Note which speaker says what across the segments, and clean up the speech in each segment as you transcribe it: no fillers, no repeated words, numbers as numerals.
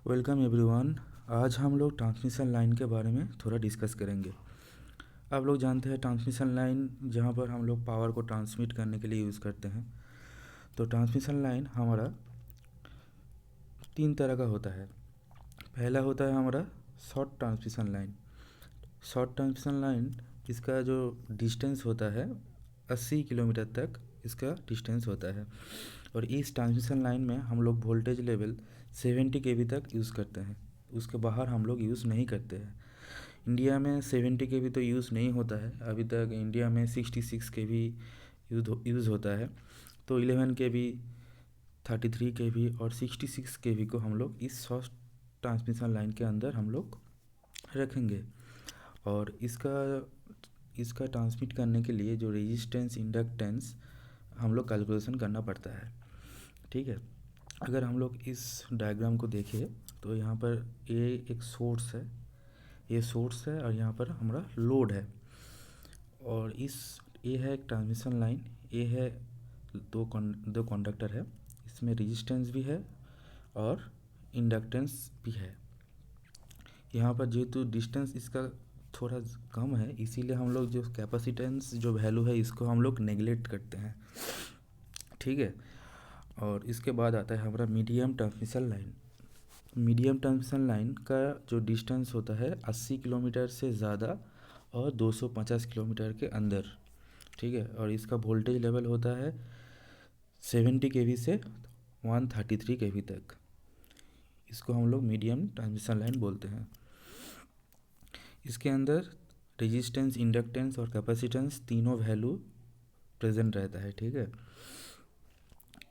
Speaker 1: Welcome everyone. आज हम लोग ट्रांसमिशन लाइन के बारे में थोड़ा डिस्कस करेंगे। आप लोग जानते हैं ट्रांसमिशन लाइन जहाँ पर हम लोग पावर को ट्रांसमिट करने के लिए यूज़ करते हैं। तो ट्रांसमिशन लाइन हमारा 3 तरह का होता है। पहला होता है हमारा short transmission line. Short transmission line इसका जो डिस्टेंस होता है 80 किलोमीटर तक इसका डिस्टेंस होता है, और इस ट्रांसमिशन लाइन में हम लोग वोल्टेज लेवल 70 केवी तक यूज़ करते हैं। उसके बाहर हम लोग यूज़ नहीं करते हैं। इंडिया में 70 केवी तो यूज़ नहीं होता है। अभी तक इंडिया में 66 केवी यूज़ होता है। तो 11 केवी, 33 केवी और 66 केवी को हम लोग इस शॉर्ट ट्रांसमिशन लाइन के अंदर हम लोग रखेंगे। और इसका ट्रांसमिट करने के लिए जो रेजिस्टेंस इंडक्टेंस हम लोग कैलकुलेशन करना पड़ता है। ठीक है, अगर हम लोग इस डायग्राम को देखें तो यहाँ पर ये एक सोर्स है, ये सोर्स है और यहाँ पर हमारा लोड है। और ये है एक ट्रांसमिशन लाइन, ये है दो कंडक्टर है, इसमें रेजिस्टेंस भी है और इंडक्टेंस भी है। यहाँ पर जेहेतु डिस्टेंस इसका थोड़ा कम है, इसीलिए हम लोग जो कैपेसिटेंस जो वैल्यू है इसको हम लोग नेगलेक्ट करते हैं। ठीक है, और इसके बाद आता है हमारा medium transmission line. Medium transmission line का जो डिस्टेंस होता है 80 किलोमीटर से ज़्यादा और 250 किलोमीटर के अंदर। ठीक है, और इसका वोल्टेज लेवल होता है 70 केवी से 133 केवी तक। इसको हम लोग मीडियम ट्रांसमिशन लाइन बोलते हैं। इसके अंदर रेजिस्टेंस, इंडक्टेंस और कैपेसिटेंस तीनों वैल्यू प्रेजेंट रहता है। ठीक है,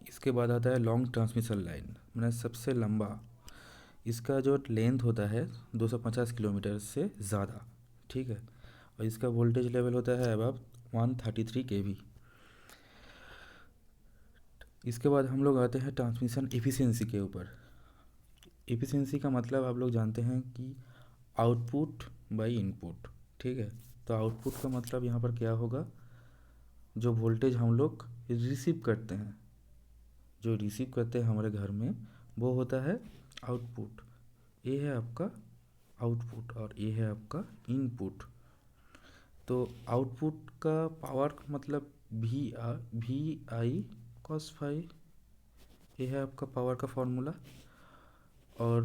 Speaker 1: इसके बाद आता है लॉन्ग ट्रांसमिशन लाइन, मतलब सबसे लंबा। इसका जो लेंथ होता है 250 किलोमीटर से ज़्यादा। ठीक है, और इसका वोल्टेज लेवल होता है अबव 133 केवी। इसके बाद हम लोग आते हैं ट्रांसमिशन एफिशिएंसी के ऊपर। एफिशिएंसी का मतलब आप लोग जानते हैं कि आउटपुट बाय इनपुट। ठीक है, तो आउटपुट का मतलब यहाँ पर क्या होगा, जो वोल्टेज हम लोग रिसीव करते हैं, जो रिसीव करते हैं हमारे घर में, वो होता है आउटपुट। ये है आपका आउटपुट और ये है आपका इनपुट। तो आउटपुट का पावर का मतलब वी आई कॉस फाई, ये है आपका पावर का फॉर्मूला। और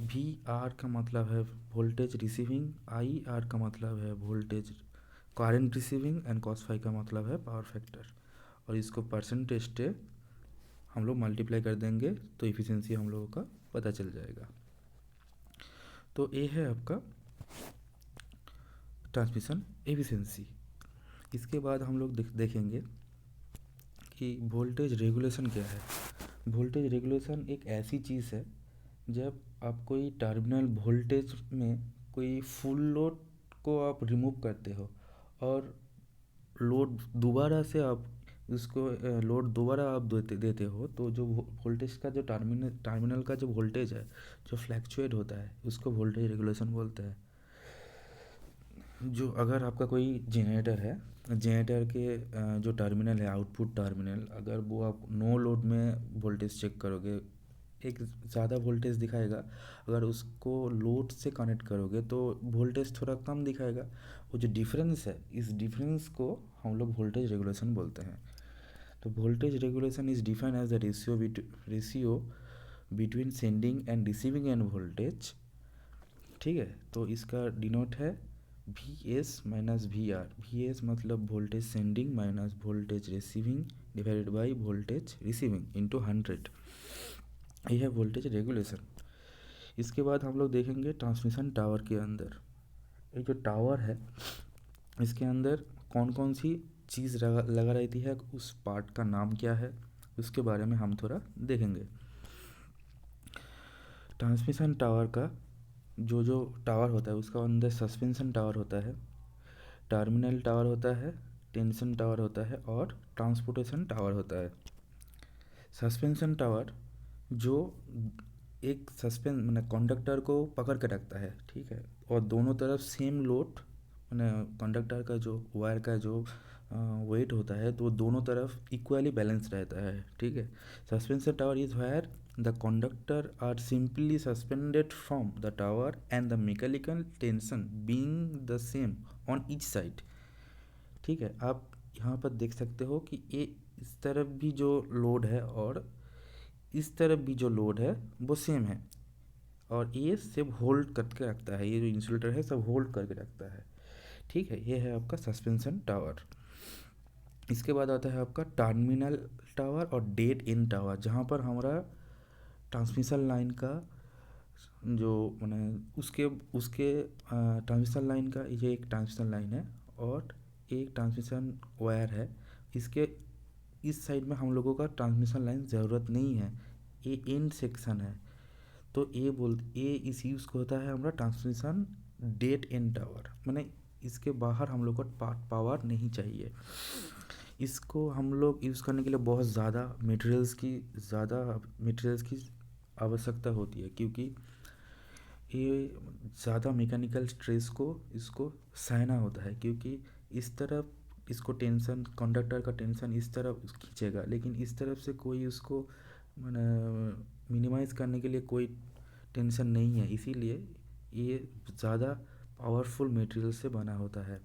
Speaker 1: वी आर का मतलब है वोल्टेज रिसीविंग, आई आर का मतलब है voltage current receiving, and cos phi का मतलब है पावर फैक्टर। और इसको परसेंटेज से हम लोग मल्टीप्लाई कर देंगे तो इफ़िशिएंसी हम लोगों का पता चल जाएगा। तो ये है आपका ट्रांसमिशन एफिशिएंसी। इसके बाद हम लोग देखेंगे कि वोल्टेज रेगुलेशन क्या है। वोल्टेज रेगुलेशन एक ऐसी चीज़ है जब आप कोई टर्मिनल वोल्टेज में कोई फुल लोड को आप रिमूव करते हो और लोड दोबारा से आप उसको लोड दोबारा आप देते हो, तो जो वोल्टेज का जो टर्मिनल का जो वोल्टेज है जो फ्लैक्चुएट होता है उसको वोल्टेज रेगुलेशन बोलते हैं। जो अगर आपका कोई जनरेटर है, जनरेटर के जो टर्मिनल है, आउटपुट टर्मिनल, अगर वो आप नो लोड में वोल्टेज चेक करोगे, एक ज़्यादा वोल्टेज दिखाएगा। अगर उसको लोड से कनेक्ट करोगे तो वोल्टेज थोड़ा कम दिखाएगा। वो जो डिफरेंस है, इस डिफरेंस को हम लोग वोल्टेज रेगुलेशन बोलते हैं। तो voltage regulation is defined as the ratio between sending end receiving end voltage. ठीक है, तो इसका डिनोट है V S minus V R. V S मतलब voltage sending minus voltage receiving divided by voltage receiving into 100। यह है voltage regulation. इसके बाद हम लोग देखेंगे ट्रांसमिशन टावर के अंदर। ये जो टावर है इसके अंदर कौन कौन सी चीज़ लगा रहती है, उस पार्ट का नाम क्या है, उसके बारे में हम थोड़ा देखेंगे। ट्रांसमिशन टावर का जो टावर होता है उसका अंदर सस्पेंशन टावर होता है, टर्मिनल टावर होता है, टेंशन टावर होता है और ट्रांसपोर्टेशन टावर होता है। सस्पेंशन टावर जो एक मैंने कंडक्टर को पकड़ के रखता है। ठीक है, और दोनों तरफ सेम लोड, मैंने कंडक्टर का जो वायर का जो वेट होता है तो दोनों तरफ इक्वली बैलेंस रहता है। ठीक है, suspension tower is where the conductor are simply suspended from the tower and the mechanical tension being the same on each side. ठीक है, आप यहाँ पर देख सकते हो कि ये इस तरफ भी जो लोड है और इस तरफ भी जो लोड है वो सेम है, और ये सब होल्ड करके रखता है, ये जो इंसुलेटर है सब होल्ड करके रखता है। ठीक है, ये है आपका सस्पेंशन टावर। इसके बाद आता है आपका टर्मिनल टावर और डेड एंड टावर, जहाँ पर हमारा ट्रांसमिशन लाइन का जो मैंने उसके उसके ट्रांसमिशन लाइन का, ये एक ट्रांसमिशन लाइन है और एक ट्रांसमिशन वायर है। इसके इस साइड में हम लोगों का ट्रांसमिशन लाइन ज़रूरत नहीं है, ये एंड सेक्शन है। तो ये इस यूज़ को होता है हमारा ट्रांसमिशन डेड एंड टावर, मैंने इसके बाहर हम लोग को पावर नहीं चाहिए। इसको हम लोग यूज़ करने के लिए बहुत ज़्यादा मटेरियल्स की आवश्यकता होती है, क्योंकि ये ज़्यादा मैकेनिकल स्ट्रेस को इसको सहना होता है, क्योंकि इस तरफ इसको टेंशन, कंडक्टर का टेंशन इस तरफ खींचेगा, लेकिन इस तरफ से कोई उसको मिनिमाइज़ करने के लिए कोई टेंशन नहीं है, इसीलिए ये ज़्यादा पावरफुल मटेरियल से बना होता है।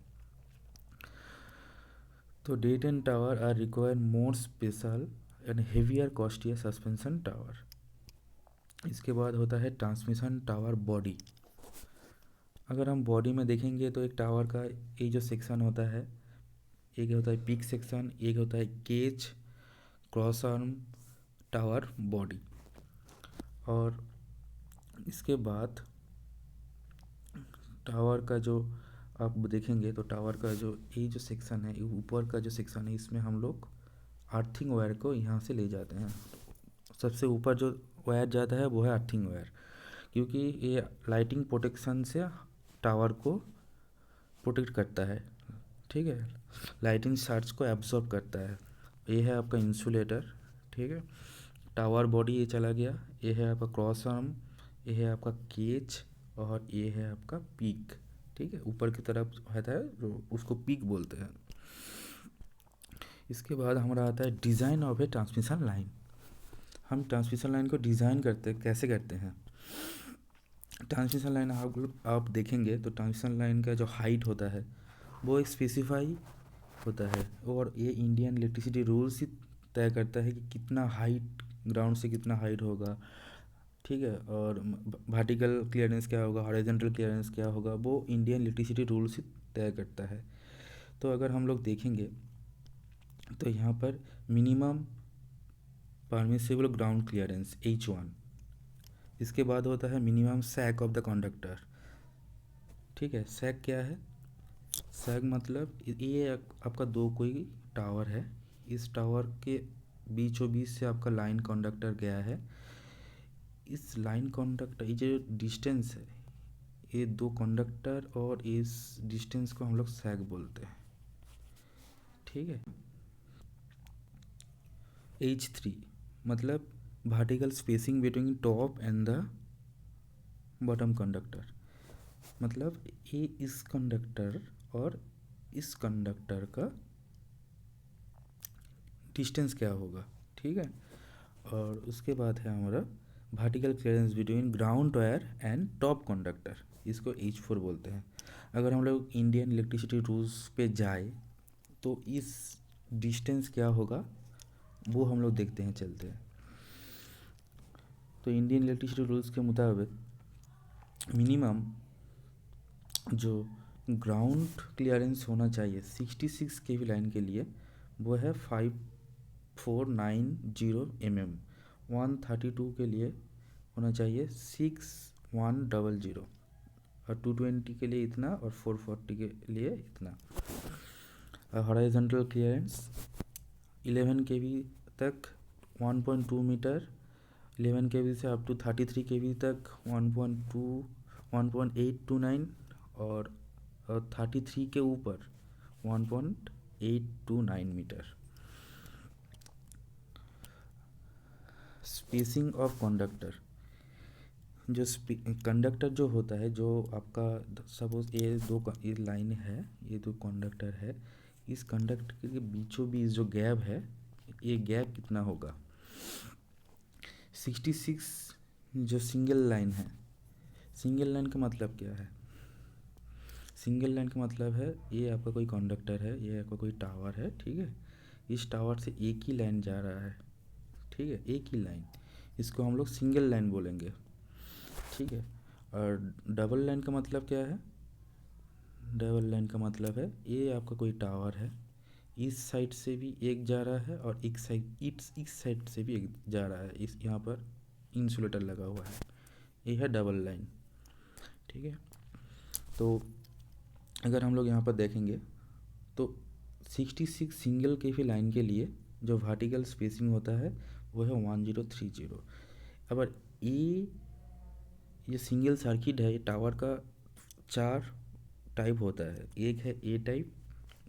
Speaker 1: तो dead end tower are require more special and heavier costlier suspension tower. इसके बाद होता है ट्रांसमिशन टावर बॉडी। अगर हम बॉडी में देखेंगे तो एक टावर का ये जो सेक्शन होता है, एक होता है पीक सेक्शन, एक होता है cage, cross arm, tower body. और इसके बाद टावर का जो आप देखेंगे तो टावर का जो ये जो सेक्शन है, ऊपर का जो सेक्शन है, इसमें हम लोग अर्थिंग वायर को यहाँ से ले जाते हैं। सबसे ऊपर जो वायर जाता है वो है अर्थिंग वायर, क्योंकि ये लाइटिंग प्रोटेक्शन से टावर को प्रोटेक्ट करता है। ठीक है, लाइटिंग चार्ज को एब्जॉर्ब करता है। ये है आपका इंसुलेटर। ठीक है, टावर बॉडी ये चला गया, ये है आपका क्रॉस आर्म, ये है आपका केज, और ये है आपका पीक। ठीक है, ऊपर की तरफ रहता है जो उसको पीक बोलते हैं। इसके बाद हमारा आता है design of A transmission line. हम ट्रांसमिशन लाइन को डिज़ाइन कैसे करते हैं। ट्रांसमिशन लाइन आप देखेंगे तो ट्रांसमिशन लाइन का जो हाइट होता है वो एक स्पेसिफाई होता है, और ये इंडियन इलेक्ट्रिसिटी रूल्स ही तय करता है कि कितना हाइट, ग्राउंड से कितना हाइट होगा। ठीक है, और वर्टिकल क्लियरेंस क्या होगा, हॉरिजॉन्टल क्लियरेंस क्या होगा, वो इंडियन इलेक्ट्रिसिटी रूल्स ही तय करता है। तो अगर हम लोग देखेंगे तो यहाँ पर minimum permissible ground clearance H1। इसके बाद होता है minimum sag of the conductor. ठीक है, सैग क्या है, सैग मतलब ये आपका दो कोई टावर है, इस टावर के बीचों बीच से आपका लाइन कंडक्टर गया है। इस लाइन कंडक्टर, ये जो डिस्टेंस है, ये दो कंडक्टर और इस डिस्टेंस को हम लोग सैग बोलते हैं। ठीक है, H3 मतलब vertical spacing between top and the bottom conductor, मतलब ये इस कंडक्टर और इस कंडक्टर का डिस्टेंस क्या होगा। ठीक है, और उसके बाद है हमारा vertical clearance between ground wire and top conductor, इसको H4 बोलते हैं। अगर हम लोग इंडियन इलेक्ट्रिसिटी रूल्स पे जाए तो इस डिस्टेंस क्या होगा वो हम लोग देखते हैं, चलते हैं। तो इंडियन इलेक्ट्रिसिटी रूल्स के मुताबिक मिनिमम जो ग्राउंड क्लियरेंस होना चाहिए 66 kV लाइन के लिए वो है 5490 mm। 132 के लिए होना चाहिए 6100, और 220 के लिए इतना, और 440 के लिए इतना। हॉरिजॉन्टल क्लियरेंस 11 kV तक 1.2 मीटर, 11 kV से अप टू 33 kV तक 1.829, और 33 के ऊपर 1.829 मीटर। स्पेसिंग ऑफ कंडक्टर, जो कंडक्टर जो होता है, जो आपका सपोज ये लाइन है, ये दो कंडक्टर है, इस कंडक्टर के बीचों बीच जो गैप है, ये गैप कितना होगा 66 जो सिंगल लाइन है, सिंगल लाइन का मतलब क्या है? सिंगल लाइन का मतलब है ये आपका कोई कंडक्टर है, ये आपका कोई टावर है, ठीक है। इस टावर से एक ही लाइन जा रहा है, ठीक है, एक ही लाइन, इसको हम लोग सिंगल लाइन बोलेंगे, ठीक है। और डबल लाइन का मतलब क्या है? डबल लाइन का मतलब है ये आपका कोई टावर है, इस साइड से भी एक जा रहा है और इस साइड से भी एक जा रहा है, इस यहाँ पर इंसुलेटर लगा हुआ है, ये है डबल लाइन, ठीक है। तो अगर हम लोग यहाँ पर देखेंगे तो 66 सिंगल के भी लाइन के लिए जो वर्टिकल स्पेसिंग होता है वो है 1030। अब ये सिंगल सर्किट है, ये टावर का 4 टाइप होता है, एक है ए टाइप,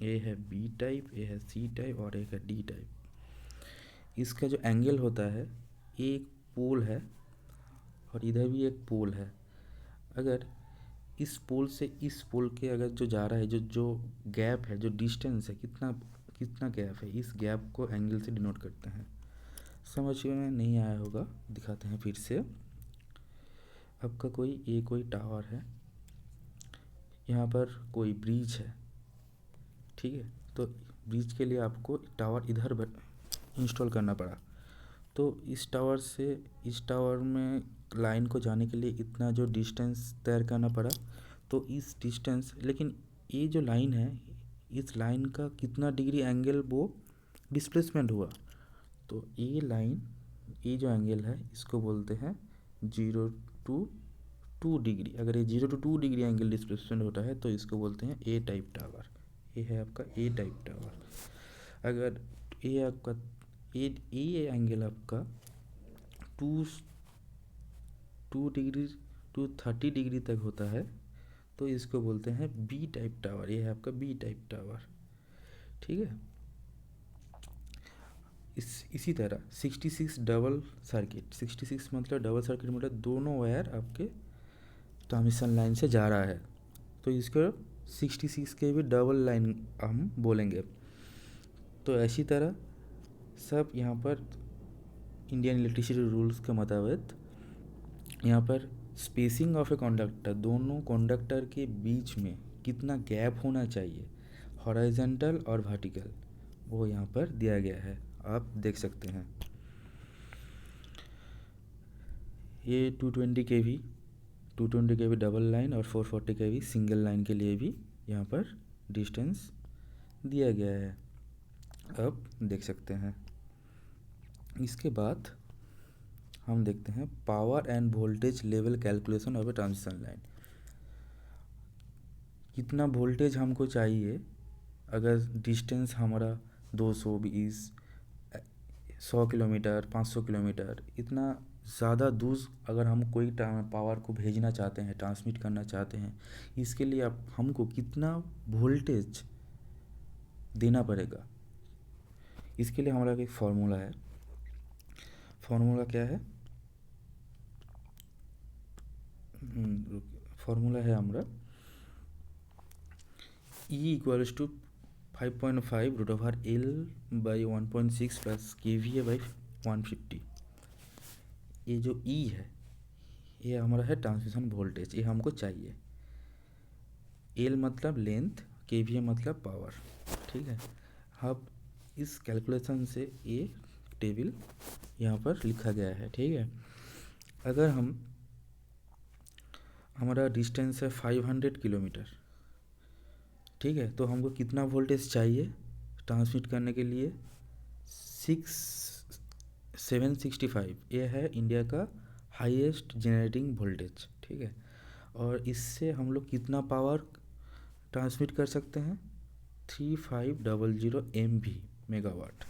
Speaker 1: ए है बी टाइप, ए है सी टाइप और एक है डी टाइप। इसका जो एंगल होता है, एक पोल है और इधर भी एक पोल है। अगर इस पोल से इस पोल के अगर जो जा रहा है, जो जो गैप है, जो डिस्टेंस है, कितना कितना गैप है, इस गैप को एंगल से डिनोट करते हैं। समझ में नहीं आया होगा, दिखाते हैं फिर से। आपका कोई टावर है, यहाँ पर कोई ब्रिज है, ठीक है। तो ब्रिज के लिए आपको टावर इधर इंस्टॉल करना पड़ा, तो इस टावर से इस टावर में लाइन को जाने के लिए इतना जो डिस्टेंस तय करना पड़ा। तो इस डिस्टेंस, लेकिन ये जो लाइन है, इस लाइन का कितना डिग्री एंगल वो डिस्प्लेसमेंट हुआ, तो ये लाइन, ये जो एंगल है इसको बोलते हैं 0 to 2 डिग्री। अगर ये 0 to 2 डिग्री एंगल डिस्प्लेसमेंट होता है तो इसको बोलते हैं ए टाइप टावर। ये है आपका ए टाइप टावर। अगर ये आपका ये एंगल आपका 2 डिग्री टू 30 डिग्री तक होता है तो इसको बोलते हैं बी टाइप टावर। ये है आपका बी टाइप टावर, ठीक है। इसी तरह 66 डबल सर्किट, 66 मतलब डबल सर्किट मतलब दोनों वायर आपके ट्रांसमिशन लाइन से जा रहा है, तो इसको 66 के भी डबल लाइन हम बोलेंगे। तो ऐसी तरह सब यहाँ पर इंडियन इलेक्ट्रिसिटी रूल्स के मुताबिक यहाँ पर स्पेसिंग ऑफ ए कंडक्टर, दोनों कंडक्टर के बीच में कितना गैप होना चाहिए, हॉरिजॉन्टल और वर्टिकल, वो यहाँ पर दिया गया है, आप देख सकते हैं। ये 220 kV डबल लाइन और 440 kV सिंगल लाइन के लिए भी यहाँ पर डिस्टेंस दिया गया है, आप देख सकते हैं। इसके बाद हम देखते हैं power end voltage level calculation of A transmission line. कितना वोल्टेज हमको चाहिए, अगर डिस्टेंस हमारा 220, 100 किलोमीटर, 500 किलोमीटर, इतना ज़्यादा दूर अगर हम कोई पावर को भेजना चाहते हैं, ट्रांसमिट करना चाहते हैं, इसके लिए आप हमको कितना वोल्टेज देना पड़ेगा। इसके लिए हमारा एक फार्मूला है। फार्मूला क्या है? फार्मूला है हमारा E equals to 5.5 root over L by 1.6 plus KVA by 150। ये जो E है ये हमारा है ट्रांसमिशन वोल्टेज, ये हमको चाहिए। L मतलब लेंथ, KVA मतलब पावर, ठीक है। अब इस कैलकुलेशन से ये टेबल यहाँ पर लिखा गया है, ठीक है। अगर हमारा डिस्टेंस है 500 किलोमीटर, ठीक है, तो हमको कितना वोल्टेज चाहिए ट्रांसमिट करने के लिए? 765, ये है इंडिया का हाईएस्ट जनरेटिंग वोल्टेज, ठीक है। और इससे हम लोग कितना पावर ट्रांसमिट कर सकते हैं? 3500 MV मेगावाट,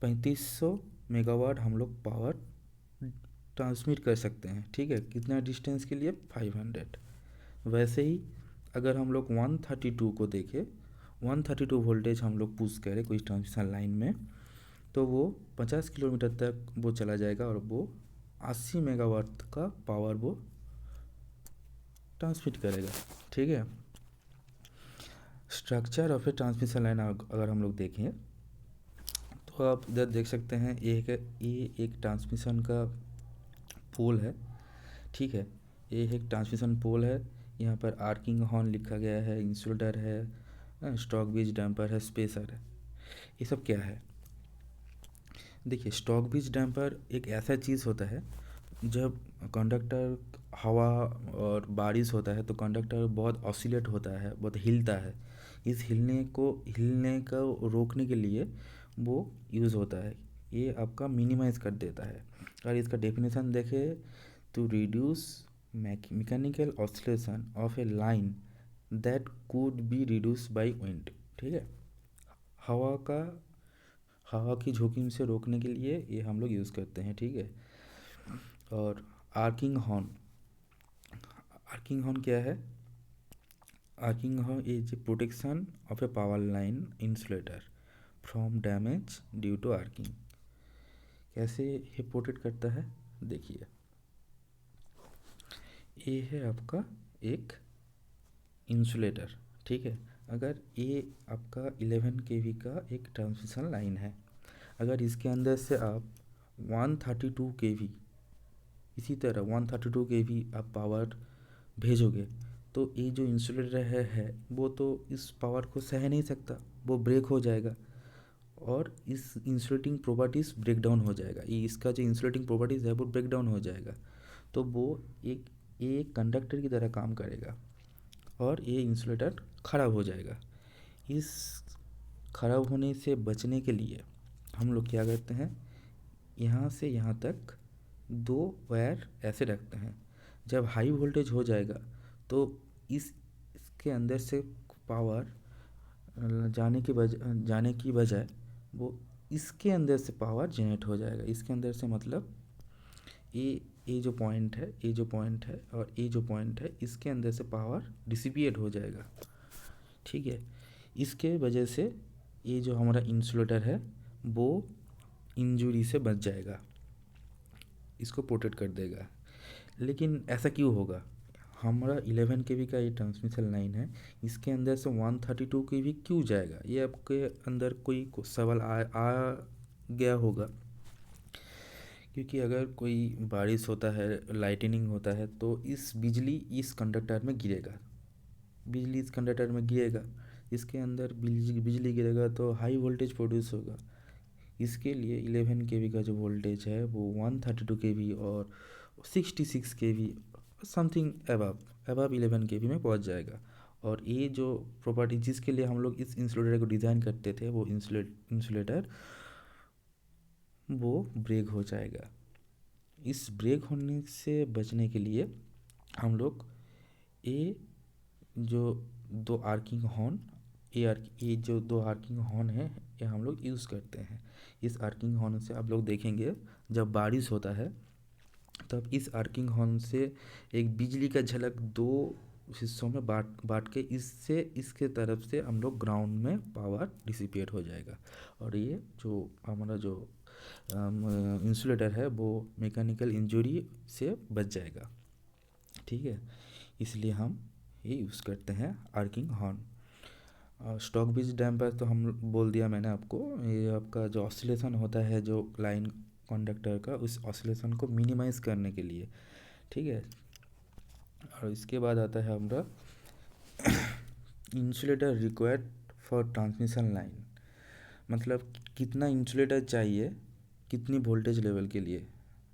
Speaker 1: 3500 मेगावाट हम लोग पावर ट्रांसमिट कर सकते हैं, ठीक है। कितना डिस्टेंस के लिए? 500। वैसे ही अगर हम लोग 132 को देखें, 132 वोल्टेज हम लोग पुश करें कोई ट्रांसमिशन लाइन में, तो वो 50 किलोमीटर तक वो चला जाएगा और वो 80 मेगावाट का पावर वो ट्रांसमिट करेगा, ठीक है। Structure of A transmission line अगर हम लोग देखें तो तो आप इधर देख सकते हैं ये एक ट्रांसमिशन का पोल है, ठीक है। ये एक ट्रांसमिशन पोल है। यहाँ पर आर्किंग हॉर्न लिखा गया है, इंसुलेटर है, स्टॉक ब्रिज डैम्पर है, स्पेसर है। ये सब क्या है? देखिए, स्टॉक ब्रिज डैम्पर एक ऐसा चीज़ होता है, जब कंडक्टर हवा और बारिश होता है तो कंडक्टर बहुत ऑसिलेट होता है, बहुत हिलता है। इस हिलने को रोकने के लिए वो यूज़ होता है। ये आपका मिनिमाइज़ कर देता है। और इसका डेफिनेशन देखें तो reduce mechanical oscillation of A line that could be reduce by wind, ठीक है। हवा का हवा की झोंकी से रोकने के लिए ये हम लोग यूज़ करते हैं, ठीक है। और आर्किंग हॉर्न, आर्किंग हॉर्न क्या है? Arcing horn is protection of a power line insulator from damage due to arcing. कैसे ये प्रोटेक्ट करता है? देखिए, ये है आपका एक इंसुलेटर, ठीक है। अगर ये आपका 11 kV का एक ट्रांसमिशन लाइन है, अगर इसके अंदर से आप 132 kV, इसी तरह 132 kV आप पावर भेजोगे तो ये जो इंसुलेटर है वो तो इस पावर को सह नहीं सकता, वो ब्रेक हो जाएगा और इस इंसुलेटिंग प्रॉपर्टीज़ ब्रेक डाउन हो जाएगा। ये इसका जो इंसुलेटिंग प्रॉपर्टीज़ है वो ब्रेक डाउन हो जाएगा, तो वो एक कंडक्टर की तरह काम करेगा और ये इंसुलेटर ख़राब हो जाएगा। इस ख़राब होने से बचने के लिए हम लोग क्या करते हैं, यहाँ से यहाँ तक 2 वायर ऐसे रखते हैं। जब हाई वोल्टेज हो जाएगा तो इसके अंदर से पावर जाने की बजाय वो इसके अंदर से पावर जनरेट हो जाएगा। इसके अंदर से मतलब ये जो पॉइंट है, ये जो पॉइंट है और ये जो पॉइंट है, इसके अंदर से पावर डिसिपिएट हो जाएगा, ठीक है। इसके वजह से ये जो हमारा इंसुलेटर है वो इंजरी से बच जाएगा, इसको प्रोटेक्ट कर देगा। लेकिन ऐसा क्यों होगा? हमारा 11 kV का ये ट्रांसमिशन लाइन है, इसके अंदर से 132 kV क्यों जाएगा? ये आपके अंदर कोई सवाल आ गया होगा। क्योंकि अगर कोई बारिश होता है, लाइटनिंग होता है तो बिजली इस कंडक्टर में गिरेगा, बिजली इस कंडक्टर में गिरेगा, इसके अंदर बिजली गिरेगा तो हाई वोल्टेज प्रोड्यूस होगा। इसके लिए 11 kV का जो वोल्टेज है वो 132 kV और 66 kV समथिंग अबव 11 kV में पहुंच जाएगा। और ये जो प्रॉपर्टी जिसके लिए हम लोग इस इंसुलेटर को डिज़ाइन करते थे, वो इंसुलेटर वो ब्रेक हो जाएगा। इस ब्रेक होने से बचने के लिए हम लोग ये जो दो आर्किंग हॉर्न ये जो 2 आर्किंग हॉर्न है ये हम लोग यूज़ करते हैं। इस आर्किंग हॉर्न से आप लोग देखेंगे जब बारिश होता है तब इस आर्किंग हॉर्न से एक बिजली का झलक 2 हिस्सों में बांट के इसके तरफ से हम लोग ग्राउंड में पावर डिसिपेट हो जाएगा और ये जो हमारा जो इंसुलेटर है वो मैकेनिकल इंजरी से बच जाएगा, ठीक है। इसलिए हम ये यूज़ करते हैं arcing horn. Stockbridge damper तो हम बोल दिया मैंने आपको, ये आपका जो ऑसिलेशन होता है जो लाइन कंडक्टर का, उस ऑसिलेशन को मिनिमाइज़ करने के लिए, ठीक है। और इसके बाद आता है हमारा insulator required for transmission line, मतलब कितना इंसुलेटर चाहिए कितनी वोल्टेज लेवल के लिए,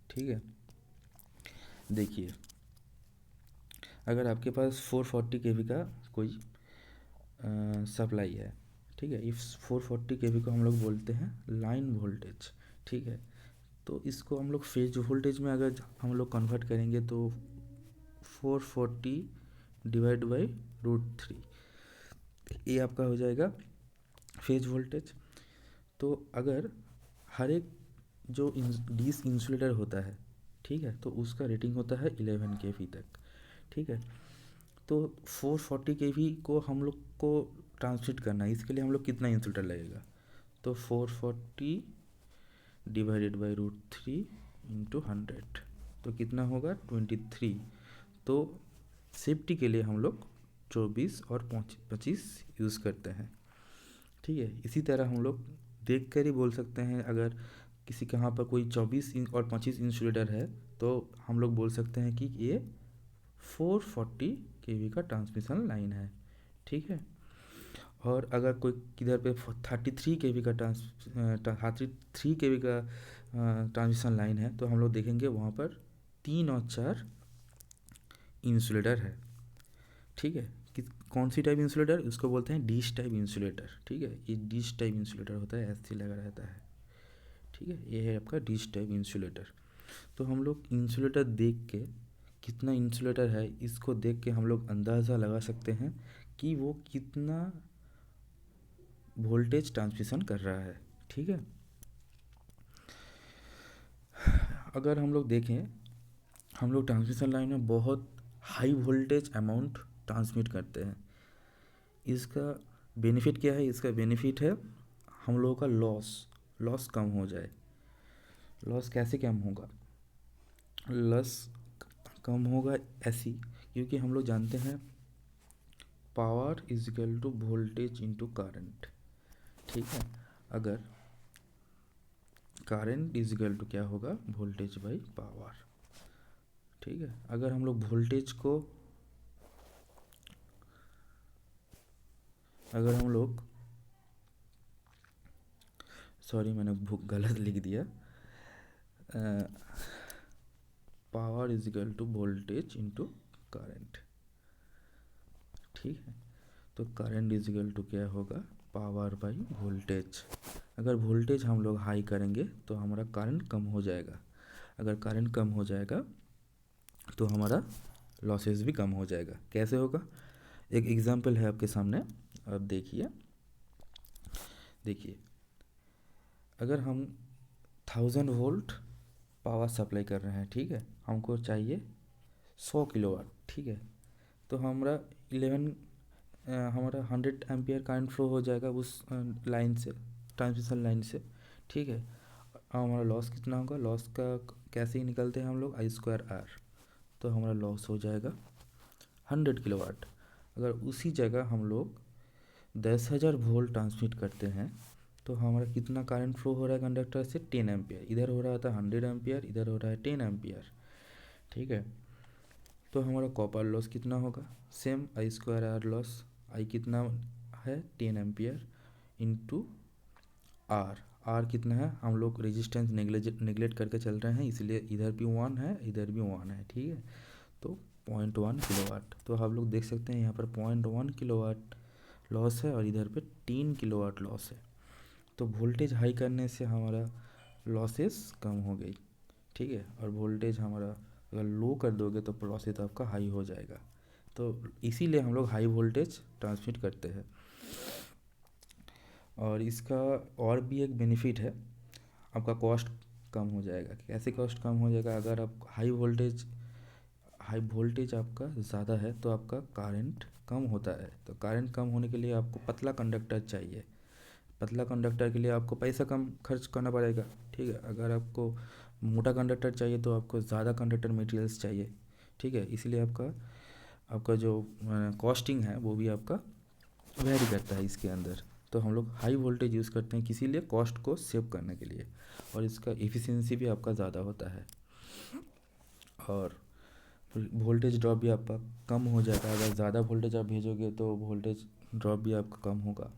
Speaker 1: ठीक है। देखिए, अगर आपके पास 440 kV का कोई सप्लाई है, ठीक है, इस 440 kV को हम लोग बोलते हैं लाइन वोल्टेज, ठीक है। तो इसको हम लोग फेज वोल्टेज में अगर हम लोग कन्वर्ट करेंगे तो 440 डिवाइड बाई √3 ये आपका हो जाएगा फेज वोल्टेज। तो अगर हर एक जो डिस इंसुलेटर होता है, ठीक है, तो उसका रेटिंग होता है 11 kV तक, ठीक है। तो 440 kV को हम लोग को ट्रांसमिट करना है, इसके लिए हम लोग कितना इंसुलेटर लगेगा? तो 440 डिवाइडेड बाई √3 इंटू 100 तो कितना होगा? 23। तो सेफ्टी के लिए हम लोग 24 और 25 यूज़ करते हैं, ठीक है। इसी तरह हम लोग देख कर ही बोल सकते हैं। अगर किसी के यहाँ पर कोई 24 इंच और 25 इंच रीडर है तो हम लोग बोल सकते हैं कि ये 440 केवी का ट्रांसमिशन लाइन है, ठीक है। और अगर कोई किधर पे 33 केवी का 33 केवी का ट्रांसमिशन लाइन है तो हम लोग देखेंगे वहाँ पर 3 और 4 इंसुलेटर है, ठीक है। कि कौन सी टाइप इंसुलेटर, उसको बोलते हैं डिश टाइप इंसुलेटर, ठीक है। ये डिश टाइप इंसुलेटर होता है, ऐसे लगा रहता है, ठीक है। ये है आपका डिश टाइप इंसुलेटर। तो हम लोग इंसुलेटर देख के, कितना इंसुलेटर है इसको देख के हम लोग अंदाज़ा लगा सकते हैं कि वो कितना वोल्टेज ट्रांसमिशन कर रहा है, ठीक है। अगर हम लोग देखें, हम लोग ट्रांसमिशन लाइन में बहुत हाई वोल्टेज अमाउंट ट्रांसमिट करते हैं। इसका बेनिफिट क्या है? इसका बेनिफिट है हम लोगों का लॉस कम हो जाए। लॉस कैसे कम होगा? लॉस कम होगा ऐसी, क्योंकि हम लोग जानते हैं power is equal to voltage into current, ठीक है। अगर करंट इज इक्वल टू क्या होगा? वोल्टेज बाई पावर, ठीक है। अगर हम लोग वोल्टेज को, अगर हम लोग, सॉरी मैंने गलत लिख दिया, power is equal to voltage into current, ठीक है। तो करंट इज इक्वल टू क्या होगा? Power by voltage. अगर वोल्टेज हम लोग हाई करेंगे तो हमारा करंट कम हो जाएगा। अगर करंट कम हो जाएगा तो हमारा लॉसेस भी कम हो जाएगा। कैसे होगा? एक एग्जांपल है आपके सामने, अब देखिए। अगर हम 1000 वोल्ट पावर सप्लाई कर रहे हैं, ठीक है। हमको चाहिए 100 किलोवाट, ठीक है। तो हमारा 100 एम्पियर करंट फ्लो हो जाएगा उस लाइन से, ट्रांसमिशन लाइन से, ठीक है। हमारा लॉस कितना होगा? लॉस का कैसे ही निकलते हैं हम लोग? I²R। तो हमारा लॉस हो जाएगा 100 किलोवाट। अगर उसी जगह हम लोग 10,000 वोल्ट ट्रांसमिट करते हैं तो हमारा कितना करंट फ्लो हो रहा है कंडक्टर से? 10 एम्पियर। इधर हो रहा था 100 एम्पियर, इधर हो रहा है 10 एम्पियर, ठीक है। तो हमारा कॉपर लॉस कितना होगा? Same I²R loss. आई कितना है? 10 एम्पियर इंटू आर कितना है? हम लोग रेजिस्टेंस नेगलेक्ट करके चल रहे हैं, इसलिए इधर भी 1 है, इधर भी 1 है, ठीक है। तो 0.1 किलोवाट। तो हम लोग देख सकते हैं यहाँ पर 0.1 किलोवाट लॉस है और इधर पे 3 किलोवाट लॉस है। तो वोल्टेज हाई करने से हमारा लॉसेस कम हो गई, ठीक है। और वोल्टेज हमारा अगर लो कर दोगे तो लॉसेस आपका हाई हो जाएगा। तो इसीलिए हम लोग हाई वोल्टेज ट्रांसमिट करते हैं। और इसका और भी एक बेनिफिट है, आपका कॉस्ट कम हो जाएगा। कैसे कॉस्ट कम हो जाएगा? अगर आप हाई वोल्टेज आपका ज़्यादा है तो आपका करंट कम होता है। तो करंट कम होने के लिए आपको पतला कंडक्टर चाहिए। पतला कंडक्टर के लिए आपको पैसा कम खर्च करना पड़ेगा, ठीक है। अगर आपको मोटा कंडक्टर चाहिए तो आपको ज़्यादा कंडक्टर मटेरियल्स चाहिए, ठीक है। इसलिए आपका जो कॉस्टिंग है वो भी आपका वेरी करता है इसके अंदर। तो हम लोग हाई वोल्टेज यूज़ करते हैं किसी लिए? कॉस्ट को सेव करने के लिए, और इसका एफिशिएंसी भी आपका ज़्यादा होता है और वोल्टेज ड्रॉप भी आपका कम हो जाता है। अगर ज़्यादा वोल्टेज आप भेजोगे तो वोल्टेज ड्रॉप भी आपका कम होगा।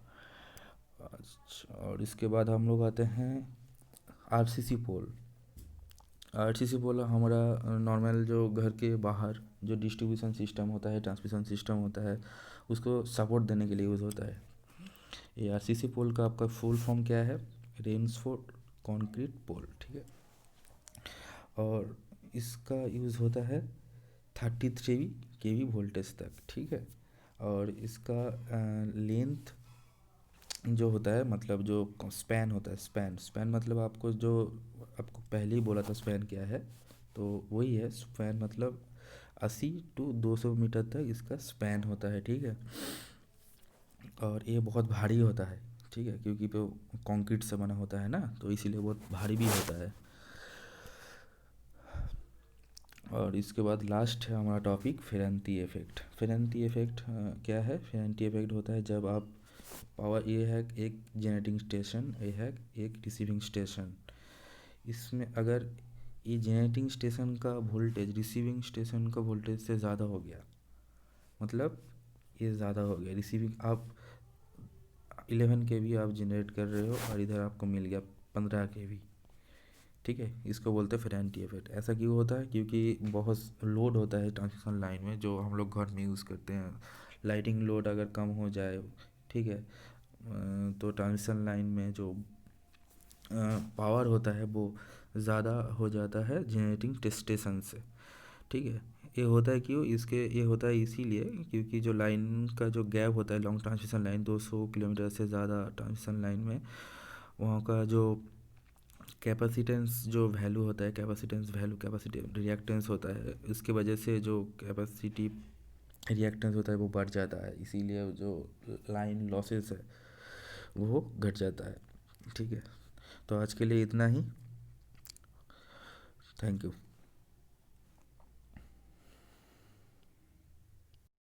Speaker 1: और इसके बाद हम लोग आते हैं आरसीसी पोल। आरसीसी पोल हमारा नॉर्मल जो घर के बाहर जो डिस्ट्रीब्यूशन सिस्टम होता है, ट्रांसमिशन सिस्टम होता है, उसको सपोर्ट देने के लिए यूज़ होता है। ये आरसीसी पोल का आपका फुल फॉर्म क्या है? रेन्फोर्स्ड कंक्रीट पोल, ठीक है। और इसका यूज़ होता है 33 केवी वोल्टेज तक, ठीक है। और इसका लेंथ जो होता है, मतलब जो स्पैन होता है, स्पैन मतलब आपको पहले ही बोला था स्पैन क्या है, तो वही है स्पैन। मतलब 80 to 200 मीटर तक इसका स्पैन होता है, ठीक है। और ये बहुत भारी होता है, ठीक है, क्योंकि वो कंक्रीट से बना होता है ना, तो इसीलिए बहुत भारी भी होता है। और इसके बाद लास्ट है हमारा टॉपिक फेरेंटी इफेक्ट। फेरेंटी इफेक्ट क्या है? फेरेंटी इफेक्ट होता है जब आप पावर ये है एक जनरेटिंग स्टेशन, ये है एक रिसीविंग स्टेशन। इसमें अगर ये जनरेटिंग स्टेशन का वोल्टेज रिसीविंग स्टेशन का वोल्टेज से ज़्यादा हो गया, मतलब ये ज़्यादा हो गया, रिसीविंग आप 11 kV आप जनरेट कर रहे हो और इधर आपको मिल गया 15 kV, ठीक है, इसको बोलते हैं फेरांटी इफेक्ट। ऐसा क्यों होता है? क्योंकि बहुत लोड होता है ट्रांसमिशन लाइन में जो हम लोग घर में यूज़ करते हैं। लाइटिंग लोड अगर कम हो जाए, ठीक है, तो ट्रांसमिशन लाइन में जो पावर होता है वो ज़्यादा हो जाता है जनरेटिंग स्टेशन से, ठीक है। ये होता है क्यों? ये होता है इसीलिए क्योंकि जो लाइन का जो गैप होता है, लॉन्ग ट्रांसमिशन लाइन 200 किलोमीटर से ज़्यादा ट्रांसमिशन लाइन में, वहाँ का जो कैपेसिटेंस जो वैल्यू होता है, कैपेसिटेंस वैल्यू कैपेसिटी रिएक्टेंस होता है, उसके वजह से जो कैपेसिटी रिएक्टेंस होता है वो बढ़ जाता है, इसीलिए जो लाइन लॉसेस है वो घट जाता है, ठीक है। तो आज के लिए इतना ही। Thank you.